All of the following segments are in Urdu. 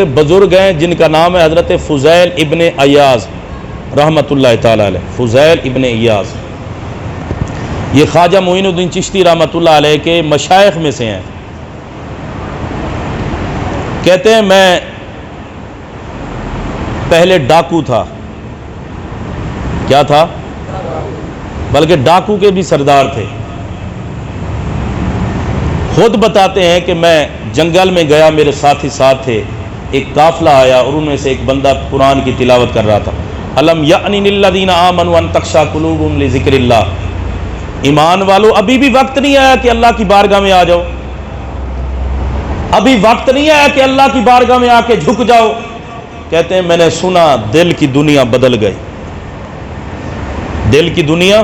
بزرگ ہیں جن کا نام ہے حضرت فضیل ابن ایاز رحمۃ اللہ تعالی علیہ. فضیل ابن ایاز یہ خواجہ معین الدین چشتی رحمۃ اللہ علیہ کے مشائخ میں سے ہیں. کہتے ہیں میں پہلے ڈاکو تھا. کیا تھا؟ بلکہ ڈاکو کے بھی سردار تھے. خود بتاتے ہیں کہ میں جنگل میں گیا, میرے ساتھی ساتھ تھے. ایک قافلہ آیا اور ان میں سے ایک بندہ قرآن کی تلاوت کر رہا تھا. الم یأن للذین آمنوا ان تخشع قلوبهم لذکر اللہ. ایمان والو ابھی بھی وقت نہیں آیا کہ اللہ کی بارگاہ میں آ جاؤ. ابھی وقت نہیں آیا کہ اللہ کی بارگاہ میں آ کے جھک جاؤ. کہتے ہیں میں نے سنا دل کی دنیا بدل گئی. دل کی دنیا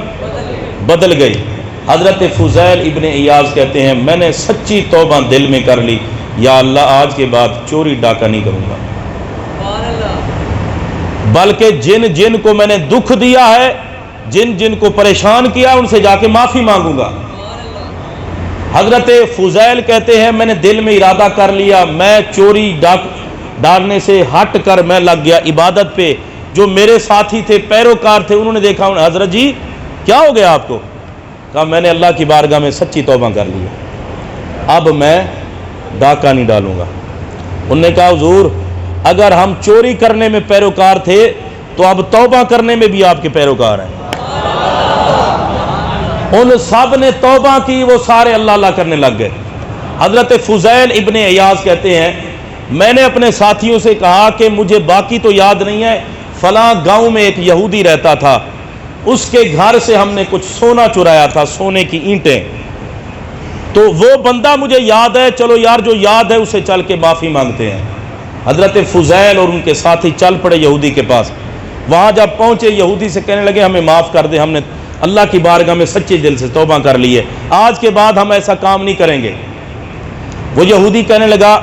بدل گئی. حضرت فضیل ابن ایاز کہتے ہیں میں نے سچی توبہ دل میں کر لی, یا اللہ آج کے بعد چوری ڈاکہ نہیں کروں گا, بلکہ جن جن کو میں نے دکھ دیا ہے, جن جن کو پریشان کیا, ان سے جا کے معافی مانگوں گا. حضرت فضیل کہتے ہیں میں نے دل میں ارادہ کر لیا, میں چوری ڈالنے سے ہٹ کر میں لگ گیا عبادت پہ. جو میرے ساتھی تھے, پیروکار تھے, انہوں نے دیکھا حضرت جی کیا ہو گیا آپ کو؟ کہا میں نے اللہ کی بارگاہ میں سچی توبہ کر لی, اب میں ڈاکہ نہیں ڈالوں گا. انہوں نے کہا حضور اگر ہم چوری کرنے میں پیروکار تھے تو اب توبہ کرنے میں بھی آپ کے پیروکار ہیں. ان سب نے توبہ کی, وہ سارے اللہ اللہ کرنے لگ گئے. حضرت فضیل ابن ایاز کہتے ہیں میں نے اپنے ساتھیوں سے کہا کہ مجھے باقی تو یاد نہیں ہے, فلاں گاؤں میں ایک یہودی رہتا تھا, اس کے گھر سے ہم نے کچھ سونا چرایا تھا, سونے کی اینٹیں, تو وہ بندہ مجھے یاد ہے, چلو یار جو یاد ہے اسے چل کے معافی مانگتے ہیں. حضرت فضیل اور ان کے ساتھی چل پڑے یہودی کے پاس. وہاں جب پہنچے یہودی سے کہنے لگے ہمیں معاف کر دے, ہم نے اللہ کی بارگاہ میں سچے دل سے توبہ کر لی ہے, آج کے بعد ہم ایسا کام نہیں کریں گے. وہ یہودی کہنے لگا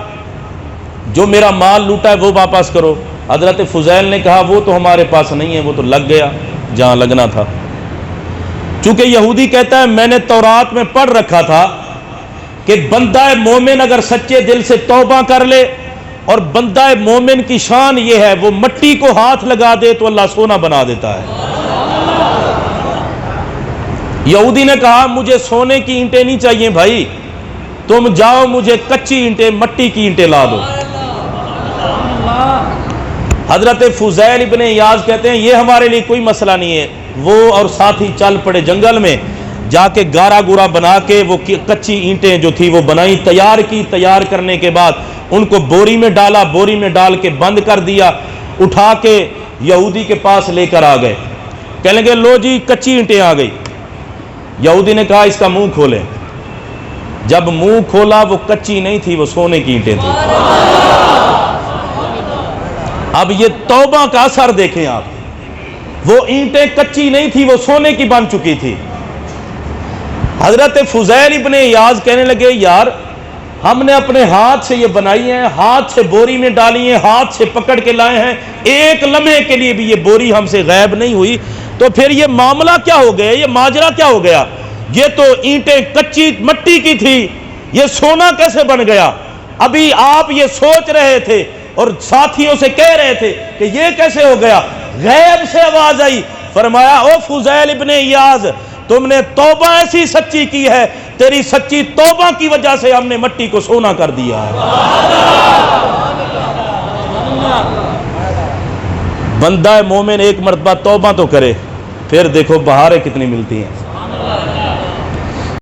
جو میرا مال لوٹا ہے وہ واپس کرو. حضرت فضیل نے کہا وہ تو ہمارے پاس نہیں ہے, وہ تو لگ گیا جہاں لگنا تھا. چونکہ یہودی کہتا ہے میں نے تورات میں پڑھ رکھا تھا کہ بندہ مومن اگر سچے دل سے توبہ کر لے, اور بندہ مومن کی شان یہ ہے وہ مٹی کو ہاتھ لگا دے تو اللہ سونا بنا دیتا ہے. یہودی نے کہا مجھے سونے کی اینٹیں نہیں چاہیے بھائی, تم جاؤ مجھے کچی اینٹیں, مٹی کی اینٹیں لا دو. حضرت فضیل ابن ایاز کہتے ہیں یہ ہمارے لیے کوئی مسئلہ نہیں ہے. وہ اور ساتھی چل پڑے جنگل میں, جا کے گارا گورا بنا کے وہ کچی اینٹیں جو تھی وہ بنائی, تیار کی. تیار کرنے کے بعد ان کو بوری میں ڈالا, بوری میں ڈال کے بند کر دیا, اٹھا کے یہودی کے پاس لے کر آ گئے. کہنے لگے لو جی کچی اینٹیں آ گئی. یہودی نے کہا اس کا منہ کھولیں. جب منہ کھولا وہ کچی نہیں تھی, وہ سونے کی اینٹیں تھیں. اب یہ توبہ کا اثر دیکھیں آپ, وہ اینٹیں کچی نہیں تھی, وہ سونے کی بن چکی تھی. حضرت فضیل ابن ایاز کہنے لگے یار ہم نے اپنے ہاتھ سے یہ بنائی ہیں, ہاتھ سے بوری میں ڈالی ہیں, ہاتھ سے پکڑ کے لائے ہیں, ایک لمحے کے لیے بھی یہ بوری ہم سے غائب نہیں ہوئی, تو پھر یہ معاملہ کیا ہو گیا, یہ ماجرا کیا ہو گیا؟ یہ تو اینٹیں کچی مٹی کی تھی, یہ سونا کیسے بن گیا؟ ابھی آپ یہ سوچ رہے تھے اور ساتھیوں سے کہہ رہے تھے کہ یہ کیسے ہو گیا. غیب سے آواز آئی, فرمایا او فضیل ابن ایاز تم نے توبہ ایسی سچی کی ہے, تیری سچی توبہ کی وجہ سے ہم نے مٹی کو سونا کر دیا ہے. بندہ مومن ایک مرتبہ توبہ تو کرے, پھر دیکھو بہاریں کتنی ملتی ہیں.